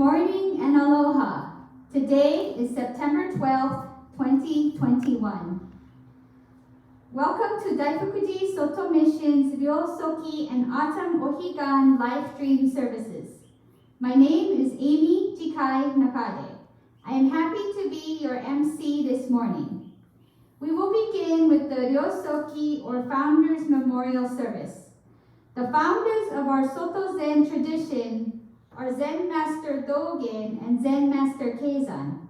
morning and aloha. Today is September 12th, 2021. Welcome to Daifukuji Soto Mission's Ryosoki and Autumn Ohigan live stream services. My name is Jiko Nakade. I am happy to be your MC this morning. We will begin with the Ryosoki or Founders Memorial Service. The founders of our Soto Zen tradition are Zen Master Dogen and Zen Master Keizan.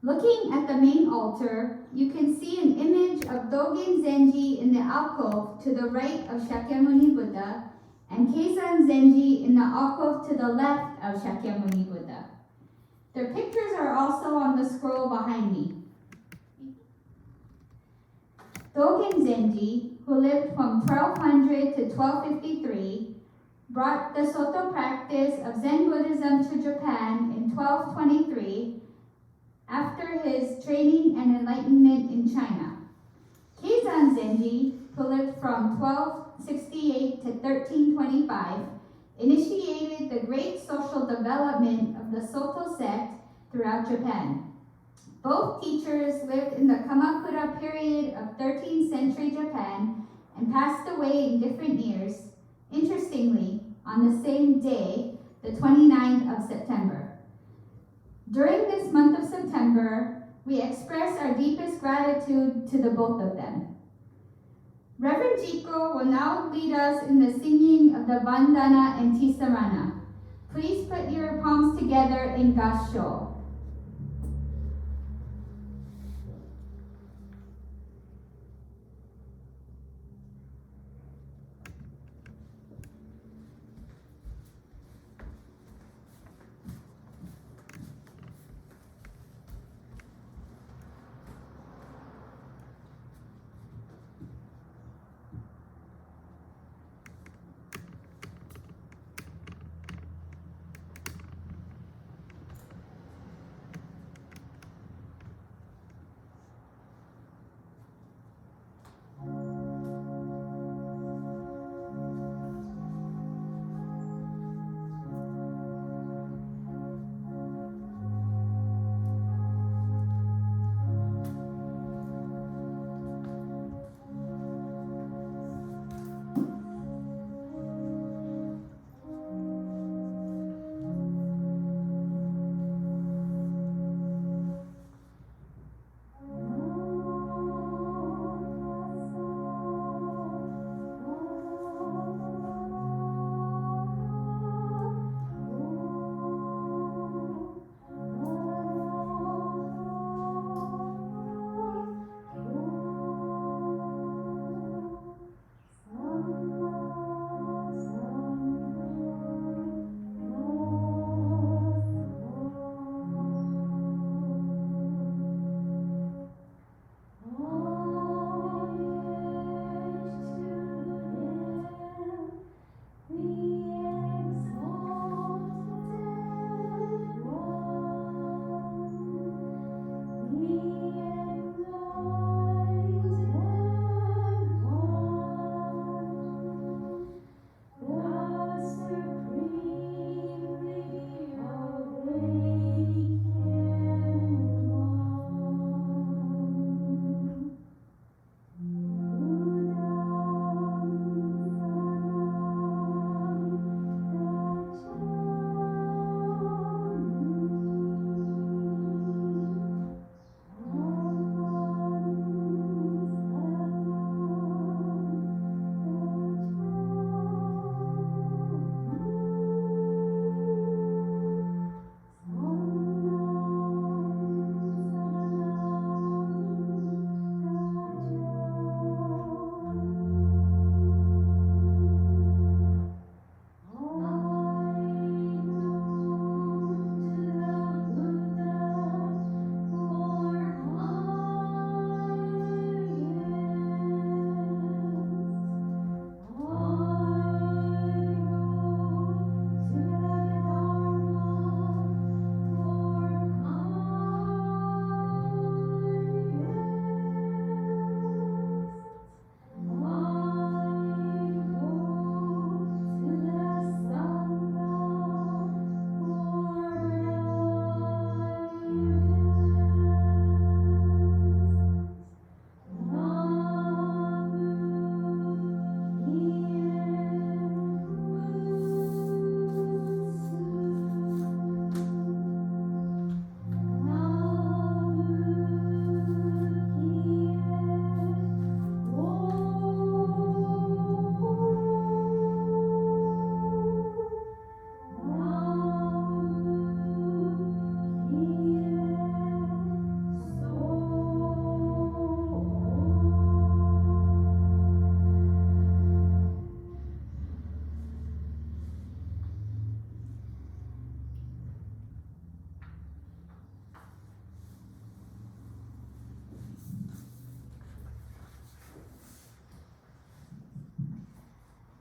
Looking at the main altar, you can see an image of Dogen Zenji in the alcove to the right of Shakyamuni Buddha and Keizan Zenji in the alcove to the left of Shakyamuni Buddha. Their pictures are also on the scroll behind me. Dogen Zenji, who lived from 1200 to 1253, brought the Soto practice of Zen Buddhism to Japan in 1223 after his training and enlightenment in China. Keizan Zenji, who lived from 1268 to 1325, initiated the great social development of the Soto sect throughout Japan. Both teachers lived in the Kamakura period of 13th century Japan and passed away in different years, interestingly, on the same day, the 29th of September. During this month of September, we express our deepest gratitude to the both of them. Reverend Jiko will now lead us in the singing of the Vandana and Tisarana. Please put your palms together in Gassho.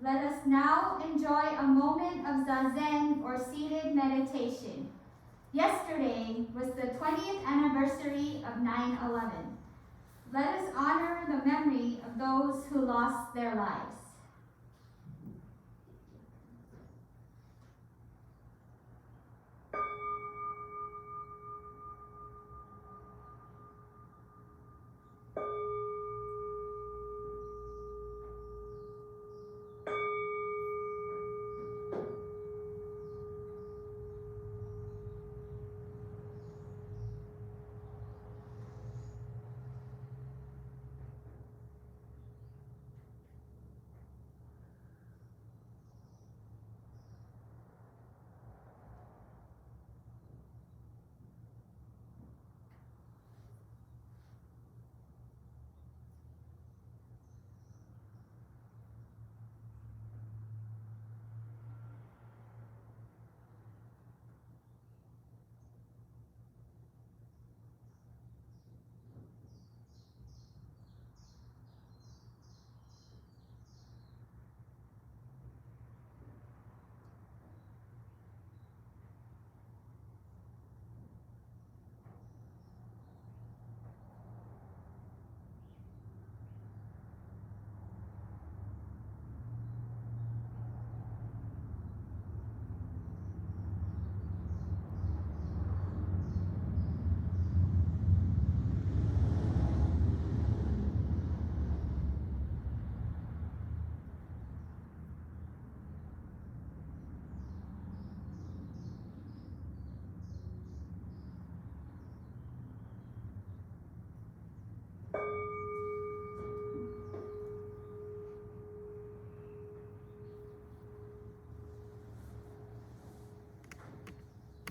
Let us now enjoy a moment of zazen or seated meditation. Yesterday was the 20th anniversary of 9/11. Let us honor the memory of those who lost their lives.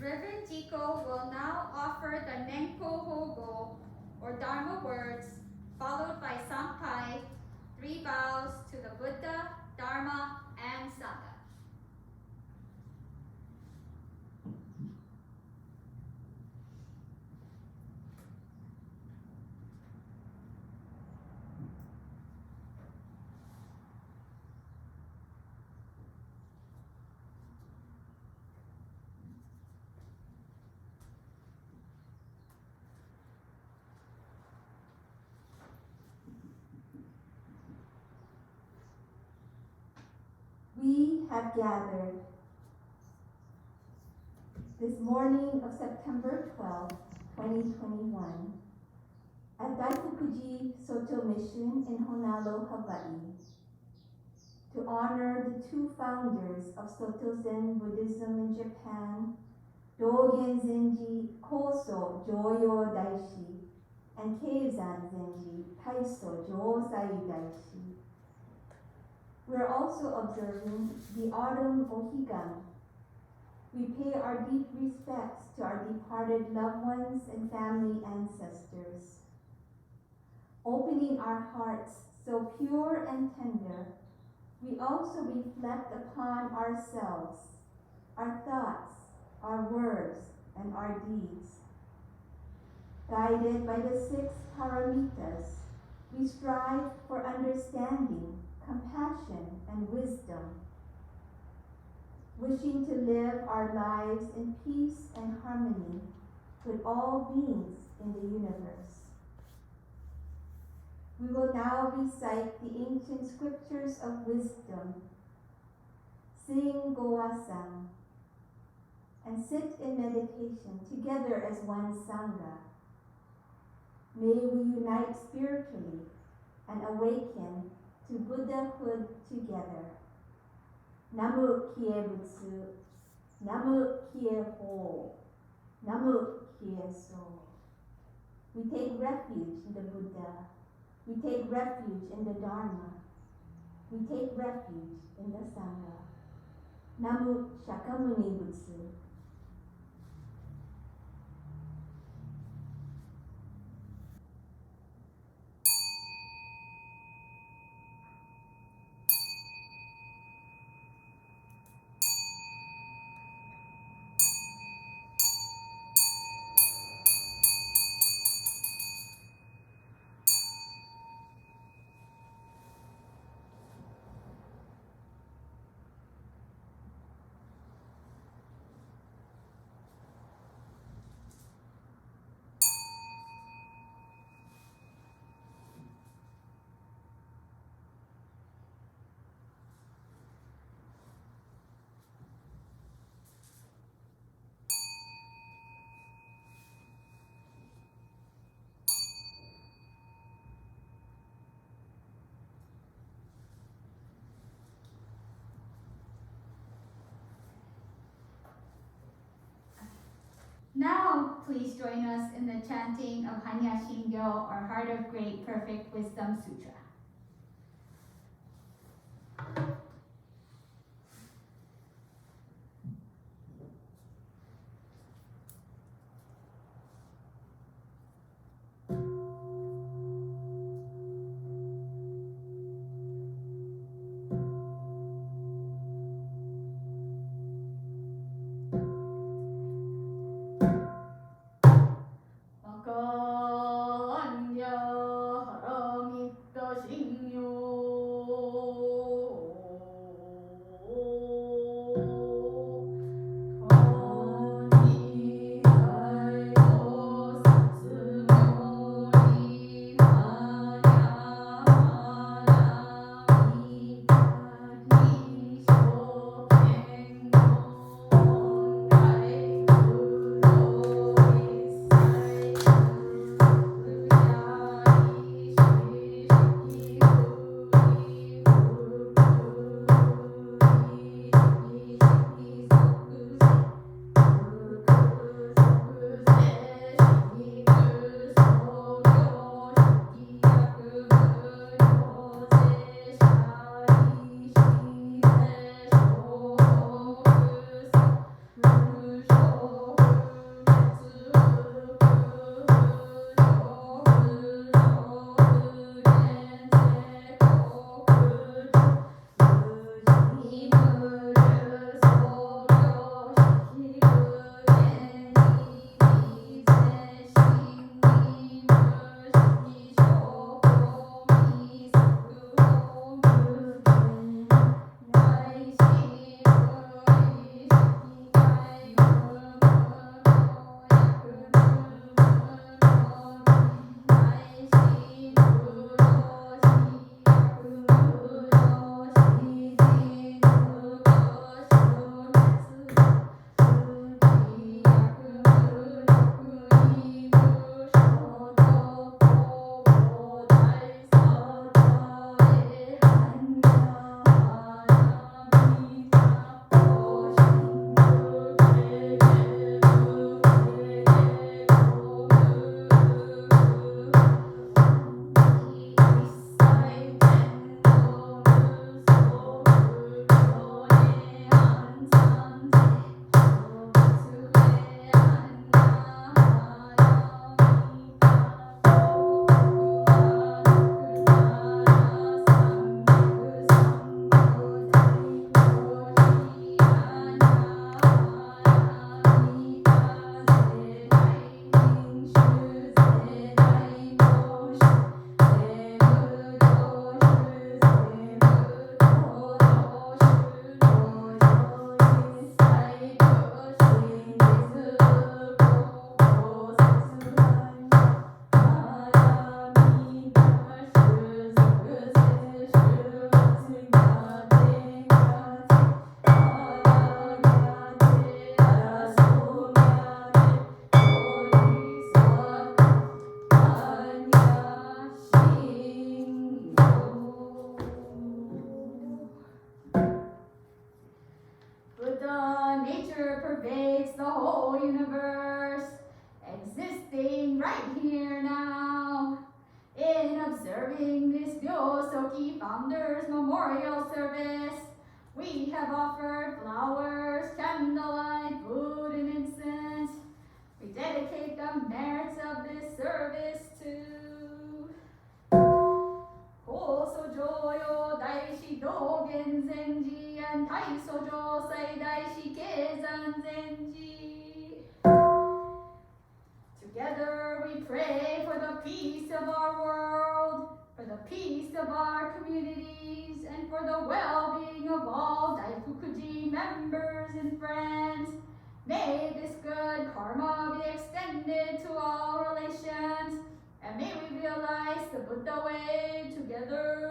Reverend Jiko will now offer the Nenko Hogo, or Dharma words, followed by Sampai, 3 vows to the Buddha, Dharma, and Sangha. We have gathered this morning of September 12, 2021, at Daifukuji Soto Mission in Honolulu, Hawaii, to honor the 2 founders of Soto Zen Buddhism in Japan, Dogen Zenji Koso Joyo Daishi, and Keizan Zenji Taiso Josai Daishi. We are also observing the autumn Ohigan. We pay our deep respects to our departed loved ones and family ancestors. Opening our hearts so pure and tender, we also reflect upon ourselves, our thoughts, our words, and our deeds. Guided by the 6 paramitas, we strive for understanding, compassion, and wisdom, wishing to live our lives in peace and harmony with all beings in the universe. We will now recite the ancient scriptures of wisdom, sing Goasam, and sit in meditation together as one Sangha. May we unite spiritually and awaken to Buddhahood together. Namu Kie Butsu, Namu Kie Ho, Namu Kie So. We take refuge in the Buddha. We take refuge in the Dharma. We take refuge in the Sangha. Namu Shakyamuni Butsu. Now, please join us in the chanting of Hanya Shingyo, or Heart of Great Perfect Wisdom Sutra. Right here now, in observing this Ryosoki Founders Memorial Service, we have offered flowers, candlelight, food, and incense. We dedicate the merits of this service to Hosojoyo Daishi Dogen Zenji and Taisojo Sai Daishi Keizan Zenji. Together we pray for the peace of our world, for the peace of our communities, and for the well-being of all Daifukuji members and friends. May this good karma be extended to all relations, and may we realize the Buddha way together.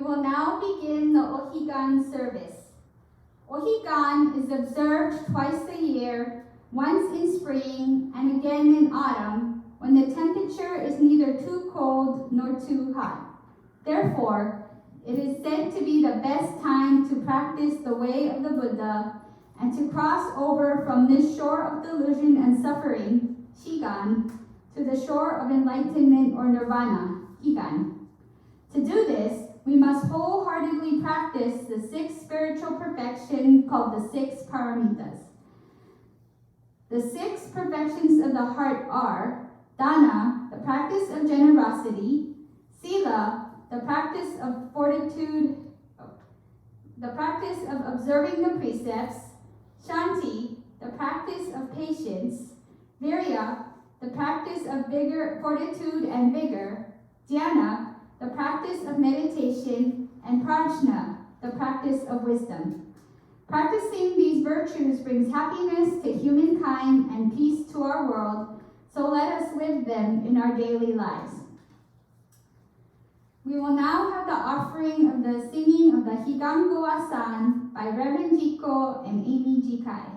will now begin the Ohigan service. Ohigan is observed twice a year, once in spring and again in autumn, when the temperature is neither too cold nor too hot. Therefore, it is said to be the best time to practice the way of the Buddha and to cross over from this shore of delusion and suffering, Shigan, to the shore of enlightenment or nirvana, Higan. To do this, we must wholeheartedly practice the 6 spiritual perfection called the 6 paramitas. The 6 perfections of the heart are dana, the practice of generosity; sila, the practice of fortitude, the practice of observing the precepts; shanti, the practice of patience; virya, the practice of vigor, fortitude and vigor; dhyana, the practice of meditation; and prajna, the practice of wisdom. Practicing these virtues brings happiness to humankind and peace to our world, so let us live them in our daily lives. We will now have the offering of the singing of the Higan Goasan by Reverend Jiko and Amy Jikai.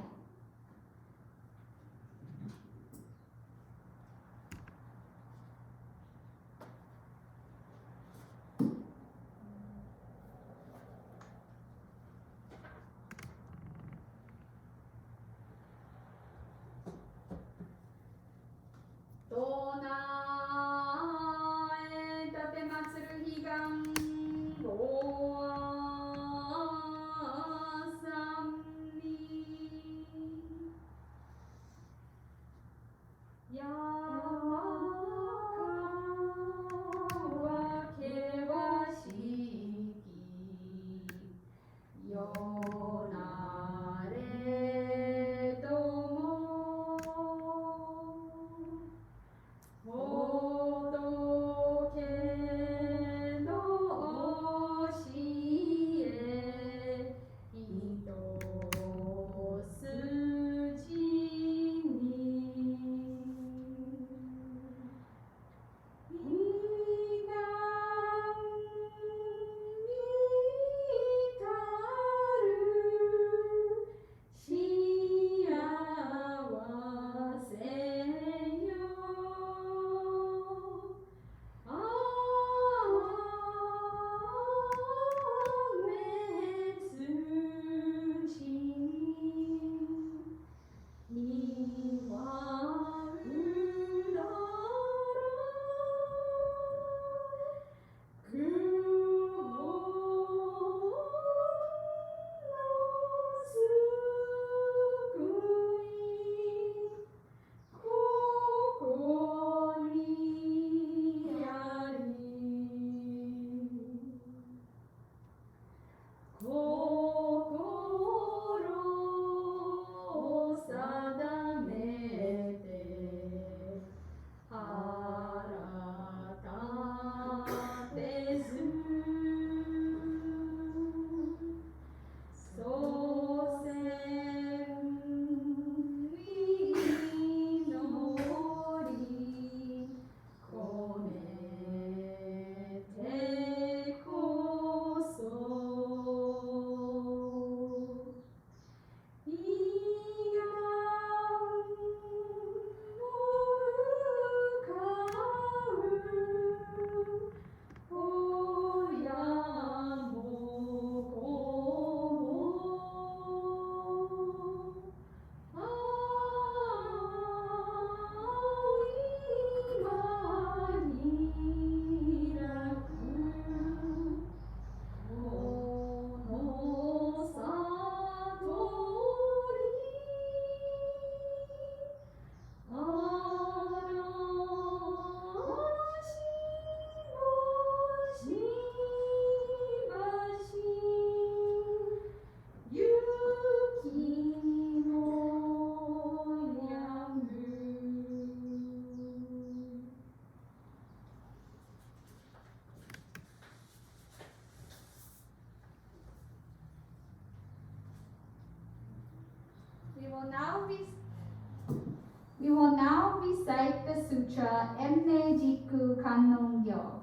We will now recite the sutra Emne Jiku Kannon Gyo.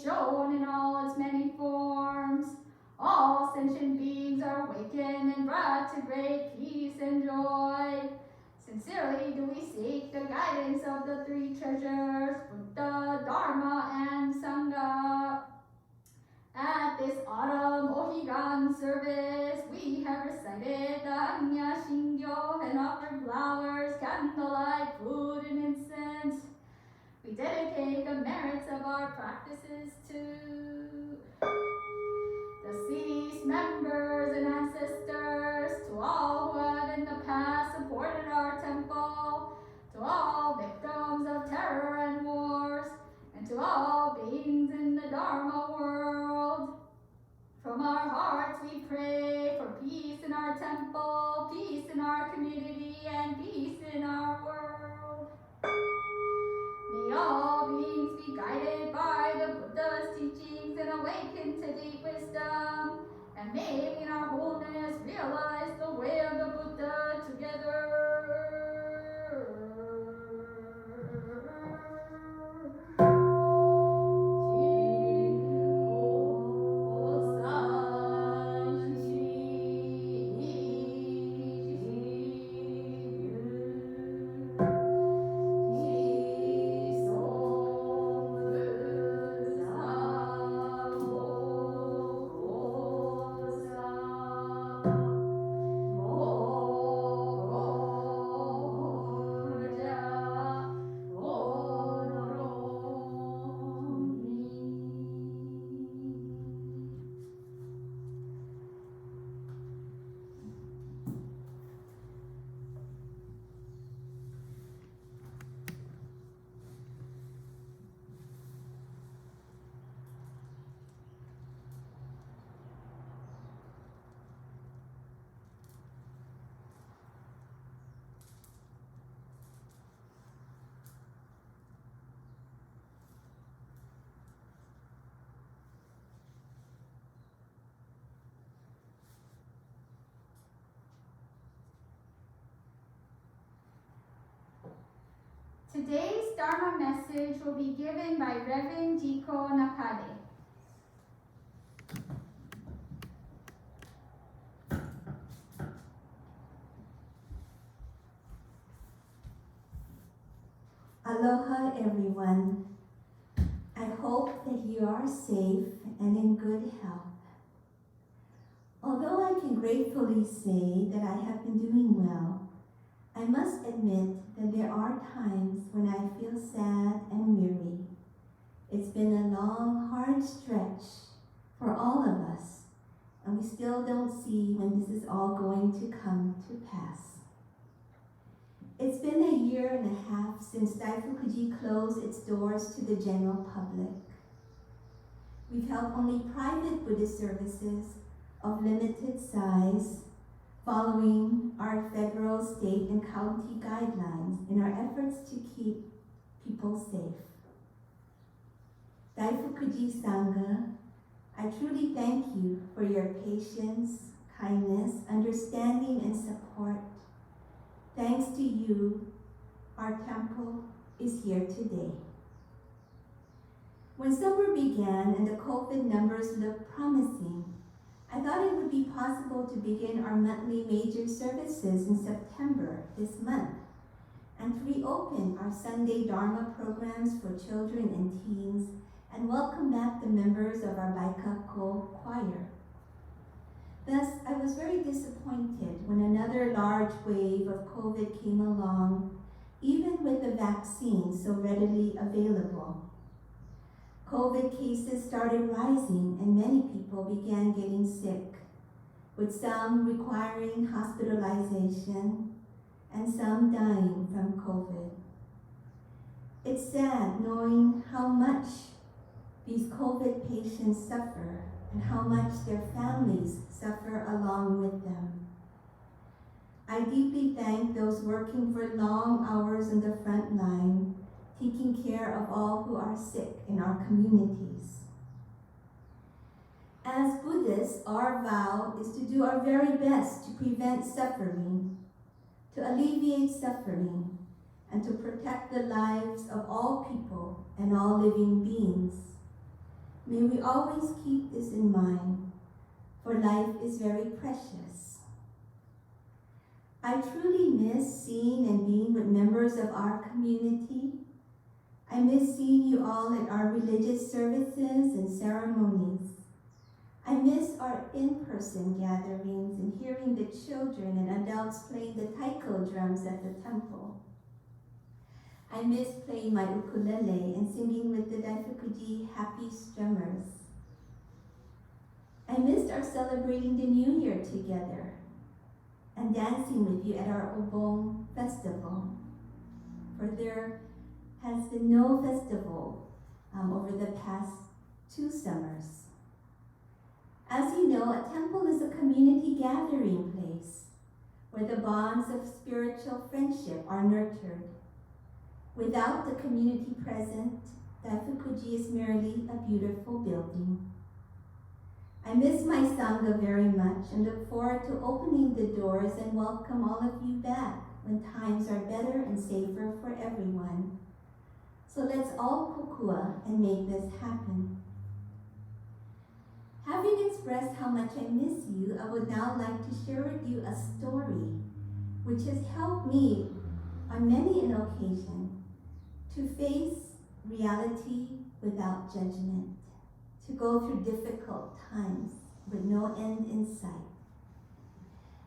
shown in all its many forms. All sentient beings are awakened and brought to great peace and joy. Sincerely do we seek the guidance of the three treasures, Buddha, Dharma, and Sangha. At this autumn Ohigan service, we have recited the Anya Shingyo and offered flowers, candlelight, food, and incense. We dedicate the merits of our practices to the deceased members and ancestors, to all who have in the past supported our temple, to all victims of terror and wars, and to all beings in the Dharma world. From our hearts we pray for peace in our temple, peace in our community, and peace in our world. May all beings be guided by the Buddha's teachings and awaken to deep wisdom, and may we in our wholeness realize the way of the Buddha together. Today's Dharma message will be given by Reverend Jiko Nakade. Aloha, everyone. I hope that you are safe and in good health. Although I can gratefully say that I have been doing well, I must admit that there are times when I feel sad and weary. It's been a long, hard stretch for all of us, and we still don't see when this is all going to come to pass. It's been a year and a half since Daifukuji closed its doors to the general public. We've held only private Buddhist services of limited size, following our federal, state, and county guidelines in our efforts to keep people safe. Daifukuji Sangha, I truly thank you for your patience, kindness, understanding, and support. Thanks to you, our temple is here today. When summer began and the COVID numbers looked promising, I thought it would be possible to begin our monthly major services in September this month and to reopen our Sunday Dharma programs for children and teens and welcome back the members of our Baikako choir. Thus, I was very disappointed when another large wave of COVID came along, even with the vaccine so readily available. COVID cases started rising and many people began getting sick, with some requiring hospitalization and some dying from COVID. It's sad knowing how much these COVID patients suffer and how much their families suffer along with them. I deeply thank those working for long hours in the front line, taking care of all who are sick in our communities. As Buddhists, our vow is to do our very best to prevent suffering, to alleviate suffering, and to protect the lives of all people and all living beings. May we always keep this in mind, for life is very precious. I truly miss seeing and being with members of our community. I miss seeing you all at our religious services and ceremonies. I miss our in-person gatherings and hearing the children and adults playing the taiko drums at the temple. I miss playing my ukulele and singing with the Daifukuji happy strummers. I missed our celebrating the New Year together and dancing with you at our Obon festival, for there has been no festival over the past 2 summers. As you know, a temple is a community gathering place where the bonds of spiritual friendship are nurtured. Without the community present, Daifukuji is merely a beautiful building. I miss my Sangha very much and look forward to opening the doors and welcome all of you back when times are better and safer for everyone. So let's all kokua and make this happen. Having expressed how much I miss you, I would now like to share with you a story which has helped me on many an occasion to face reality without judgment, to go through difficult times with no end in sight.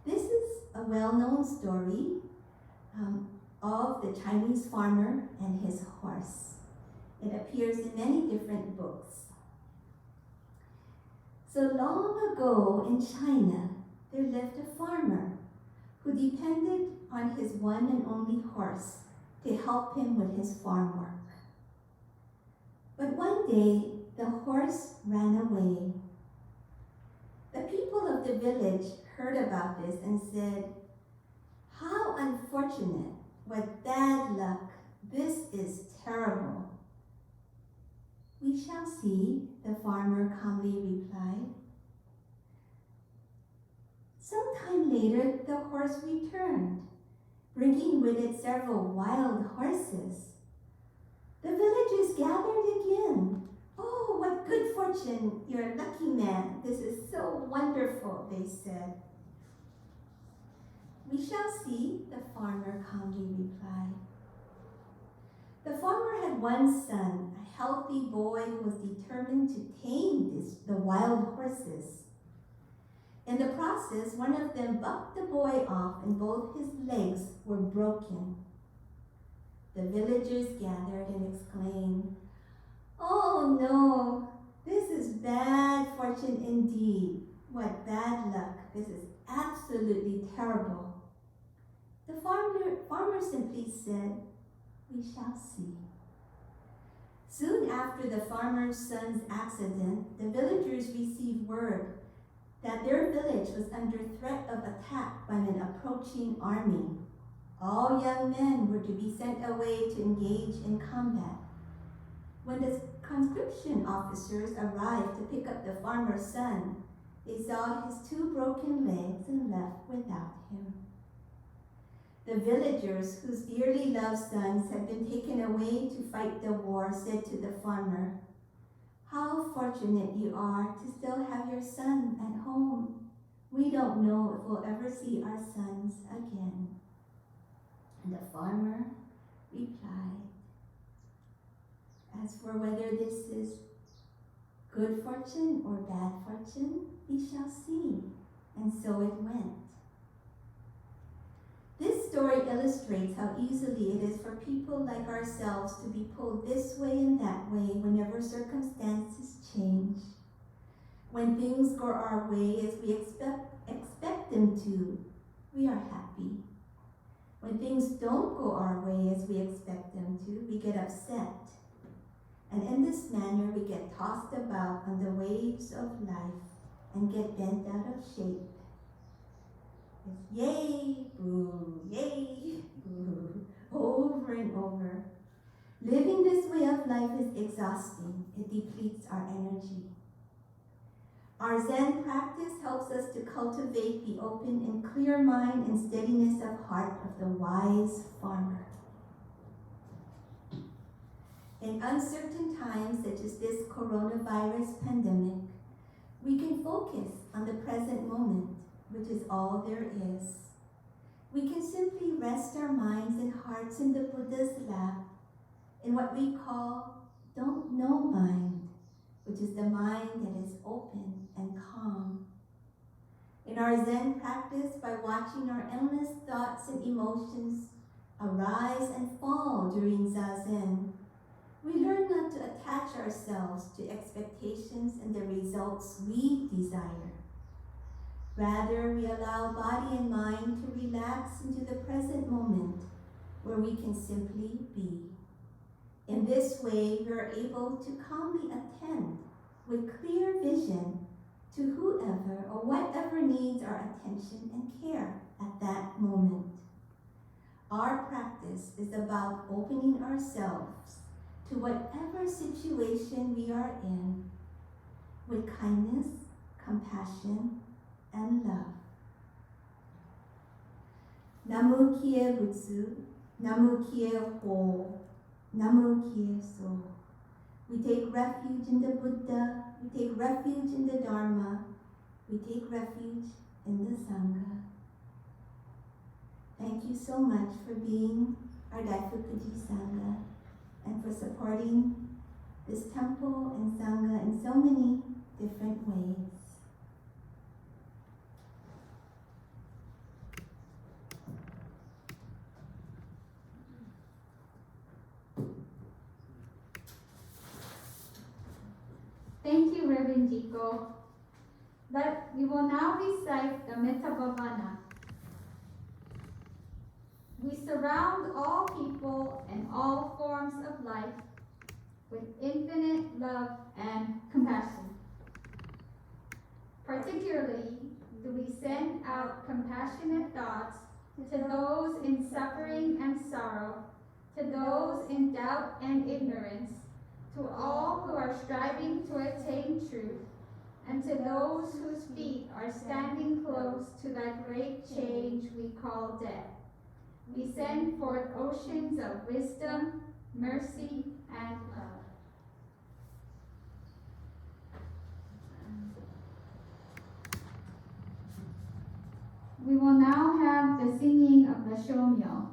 This is a well-known story of the Chinese farmer and his horse. It appears in many different books. So long ago in China, there lived a farmer who depended on his one and only horse to help him with his farm work. But one day, the horse ran away. The people of the village heard about this and said, "How unfortunate, what bad luck, this is terrible." "We shall see," the farmer calmly replied. Sometime later, the horse returned, bringing with it several wild horses. The villagers gathered again. "Oh, what good fortune! You're a lucky man. This is so wonderful," they said. "We shall see," the farmer calmly replied. The farmer had one son, a healthy boy who was determined to tame the wild horses. In the process, one of them bucked the boy off and both his legs were broken. The villagers gathered and exclaimed, "Oh no, this is bad fortune indeed. What bad luck. This is absolutely terrible." The farmer simply said, "We shall see." Soon after the farmer's son's accident, the villagers received word that their village was under threat of attack by an approaching army. All young men were to be sent away to engage in combat. When the conscription officers arrived to pick up the farmer's son, they saw his 2 broken legs and left without him. The villagers, whose dearly loved sons had been taken away to fight the war, said to the farmer, "How fortunate you are to still have your son at home. We don't know if we'll ever see our sons again." And the farmer replied, "As for whether this is good fortune or bad fortune, we shall see." And so it went. This story illustrates how easily it is for people like ourselves to be pulled this way and that way whenever circumstances change. When things go our way as we expect them to, we are happy. When things don't go our way as we expect them to, we get upset. And in this manner, we get tossed about on the waves of life and get bent out of shape. It's yay, boo, yay, boo, over and over. Living this way of life is exhausting. It depletes our energy. Our Zen practice helps us to cultivate the open and clear mind and steadiness of heart of the wise farmer. In uncertain times such as this coronavirus pandemic, we can focus on the present moment, which is all there is. We can simply rest our minds and hearts in the Buddha's lap, in what we call don't know mind, which is the mind that is open and calm. In our Zen practice, by watching our endless thoughts and emotions arise and fall during Zazen, we learn not to attach ourselves to expectations and the results we desire. Rather, we allow body and mind to relax into the present moment where we can simply be. In this way, we are able to calmly attend with clear vision to whoever or whatever needs our attention and care at that moment. Our practice is about opening ourselves to whatever situation we are in with kindness, compassion, and love. Namu Kie Butsu, Namu Kie Ho, Namu Kie So. We take refuge in the Buddha, we take refuge in the Dharma, we take refuge in the Sangha. Thank you so much for being our Daifukuji Sangha and for supporting this temple and Sangha in so many different ways. Thank you, Reverend Jiko. We will now recite the Metabhavana. We surround all people and all forms of life with infinite love and compassion. Particularly, do we send out compassionate thoughts to those in suffering and sorrow, to those in doubt and ignorance, to all who are striving to attain truth, and to those whose feet are standing close to that great change we call death. We send forth oceans of wisdom, mercy, and love. We will now have the singing of the Shomyo.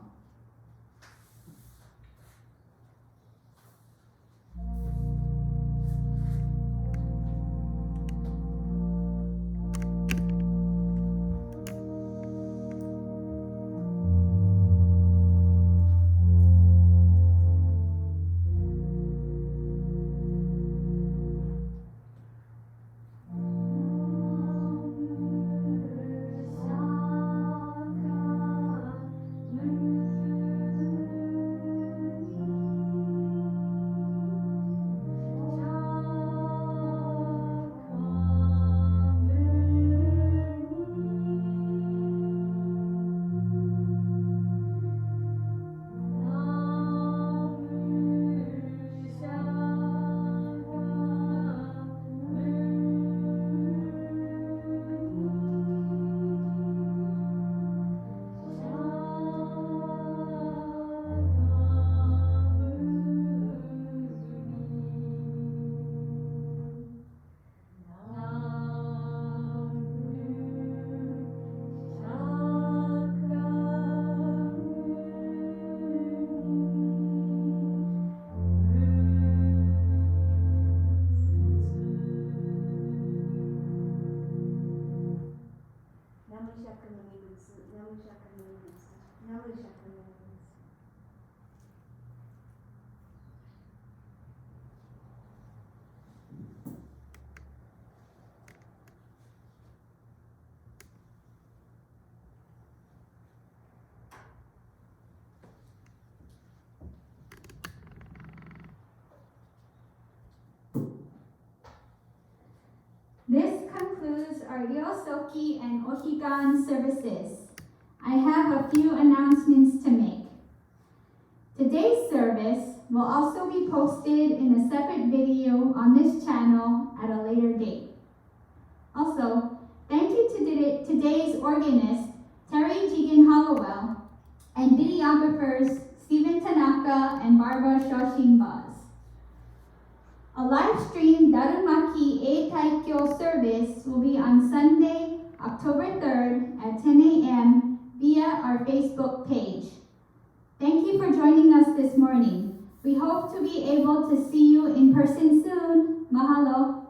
This concludes our Ryosoki and Ohigan services. I have a few announcements to make. Today's service will also be posted in a separate video on this channel at a later date. Also, thank you to today's organist, Terry Jigen Hollowell, and videographers Stephen Tanaka and Barbara Shoshin Buzz. A live stream Darumaki Eitaikyo service will be on Sunday, October 3rd at 10 a.m. via our Facebook page. Thank you for joining us this morning. We hope to be able to see you in person soon. Mahalo.